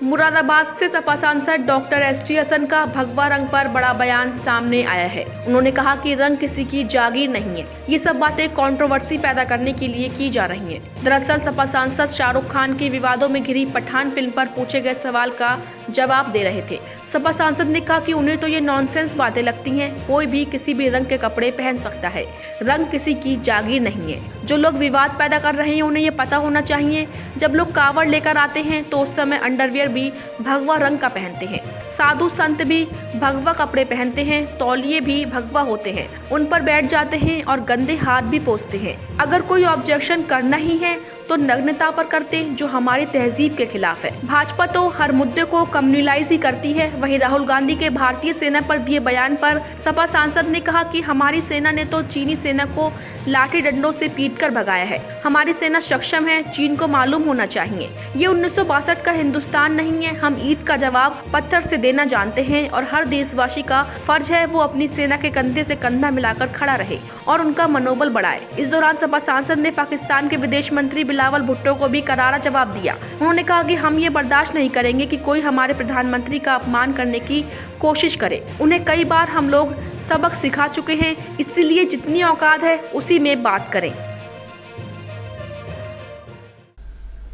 मुरादाबाद से सपा सांसद doctor ST. Hasan का भगवा रंग पर बड़ा बयान सामने आया है। उन्होंने कहा कि रंग किसी की जागीर नहीं है। ये सब बातें कंट्रोवर्सी पैदा करने के लिए की जा रही हैं। दरअसल सपा सांसद शाहरुख खान की विवादों में घिरी पठान फिल्म पर पूछे गए सवाल का जवाब दे रहे थे। सपा सांसद ने कहा कि उन्हें तो ये नॉनसेंस बातें लगती हैं। कोई भी किसी भी रंग के कपड़े पहन सकता है। रंग किसी की जागीर नहीं है। जो लोग विवाद पैदा कर रहे हैं उन्हें ये पता होना चाहिए, जब लोग कावड़ लेकर आते हैं तो उस समय अंडरवियर भी भगवा रंग का पहनते हैं। साधु संत भी भगवा कपड़े पहनते हैं, तौलिए भी भगवा होते हैं, उन पर बैठ जाते हैं और गंदे हाथ भी पोंछते हैं। अगर कोई ऑब्जेक्शन करना ही है तो नग्नता पर करते, जो हमारी तहजीब के खिलाफ है। भाजपा तो हर मुद्दे को कम्युनलाइज ही करती है। वहीं राहुल गांधी के भारतीय सेना पर दिए बयान पर सपा सांसद ने कहा कि हमारी सेना ने तो चीनी सेना को लाठी डंडों से पीटकर भगाया है। हमारी सेना सक्षम है, चीन को मालूम होना चाहिए। ये 1962 का हिंदुस्तान नहीं है। हम ईंट का जवाब पत्थर से देना जानते हैं और हर देशवासी का फर्ज है वो अपनी सेना के कंधे से कंधा मिलाकर खड़ा रहे और उनका मनोबल बढ़ाए। इस दौरान सपा सांसद ने पाकिस्तान के विदेश मंत्री बिलावल भुट्टो को भी करारा जवाब दिया। उन्होंने कहा कि हम ये बर्दाश्त नहीं करेंगे कि कोई हमारे प्रधानमंत्री का अपमान करने की कोशिश करे। उन्हें कई बार हम लोग सबक सिखा चुके हैं, इसीलिए जितनी औकात है उसी में बात करें।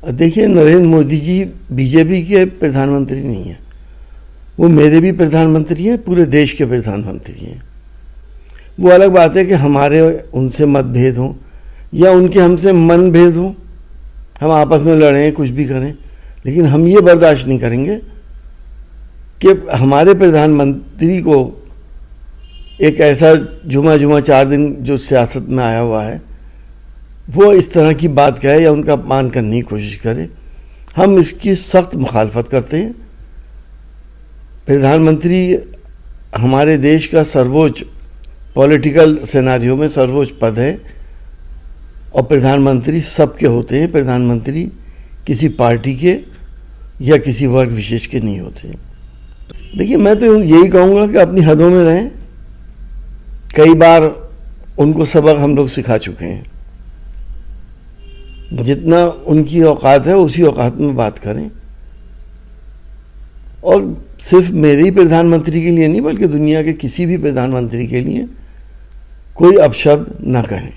देखिए, नरेंद्र मोदी जी बीजेपी के प्रधानमंत्री नहीं है, वो मेरे भी प्रधानमंत्री हैं, पूरे देश के प्रधानमंत्री हैं। वो अलग बात है कि हमारे उनसे मतभेद हों या उनके हमसे मनभेद हों, हम आपस में लड़ें, कुछ भी करें, लेकिन हम ये बर्दाश्त नहीं करेंगे कि हमारे प्रधानमंत्री को एक ऐसा जुमा 4 दिन जो सियासत में आया हुआ है वो इस तरह की बात कहे या उनका अपमान करने की कोशिश करे। हम इसकी सख्त मुखालफत करते हैं। प्रधानमंत्री हमारे देश का सर्वोच्च पॉलिटिकल सिनेरियो में सर्वोच्च पद है और प्रधानमंत्री सबके होते हैं। प्रधानमंत्री किसी पार्टी के या किसी वर्ग विशेष के नहीं होते। देखिए, मैं तो यही कहूँगा कि अपनी हदों में रहें। कई बार उनको सबक हम लोग सिखा चुके हैं। जितना उनकी औकात है उसी औकात में बात करें और सिर्फ मेरे ही प्रधानमंत्री के लिए नहीं बल्कि दुनिया के किसी भी प्रधानमंत्री के लिए कोई अपशब्द ना कहें।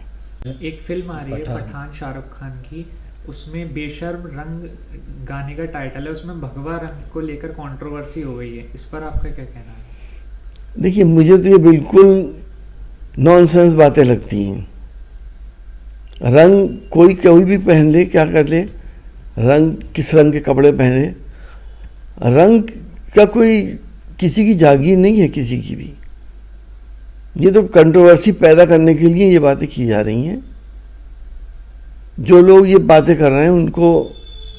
एक फिल्म आ रही है पठान शाहरुख खान की, उसमें बेशर्म रंग गाने का टाइटल है, उसमें भगवा रंग को लेकर कंट्रोवर्सी हो गई है। इस पर आपका क्या कहना है? देखिए, मुझे तो ये बिल्कुल नॉनसेंस बातें लगती हैं। रंग कोई भी पहन ले, क्या कर ले, रंग किस रंग के कपड़े पहने, रंग का कोई किसी की जागीर नहीं है, किसी की भी। ये तो कंट्रोवर्सी पैदा करने के लिए ये बातें की जा रही हैं। जो लोग ये बातें कर रहे हैं उनको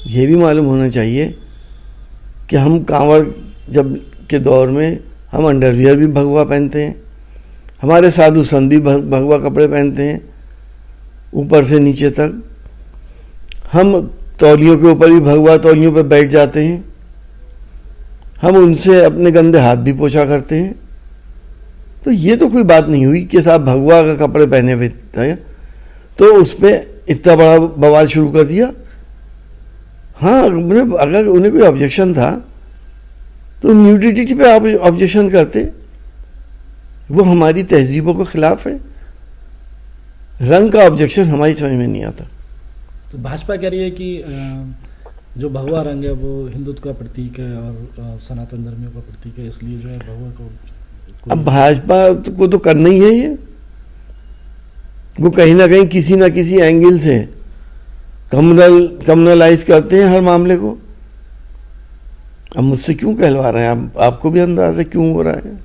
ये भी मालूम होना चाहिए कि हम कांवड़ जब के दौर में हम अंडरवियर भी भगवा पहनते हैं, हमारे साधु संत भी भगवा कपड़े पहनते हैं ऊपर से नीचे तक। हम तौलियों के ऊपर भी भगवा तौलियों पर बैठ जाते हैं। हम उनसे अपने गंदे हाथ भी पोंछा करते हैं। तो ये तो कोई बात नहीं हुई कि साहब भगवा का कपड़े पहने हुए थे तो उस पर इतना बड़ा बवाल शुरू कर दिया। हाँ, अगर उन्हें कोई ऑब्जेक्शन था तो न्यूडिटी पे ऑब्जेक्शन करते, वो हमारी तहजीबों के खिलाफ है। रंग का ऑब्जेक्शन हमारी समझ में नहीं आता। तो भाजपा कह रही है कि जो भगवा रंग है वो हिंदुत्व का प्रतीक है और सनातन धर्मियों का प्रतीक है, इसलिए जो है भगवा को अब भाजपा को तो करना ही है। ये वो कहीं ना कहीं किसी ना किसी एंगल से कम्युनलाइज करते हैं हर मामले को। अब मुझसे क्यों कहलवा रहे हैं? आपको भी अंदाजा है क्यों हो रहा है।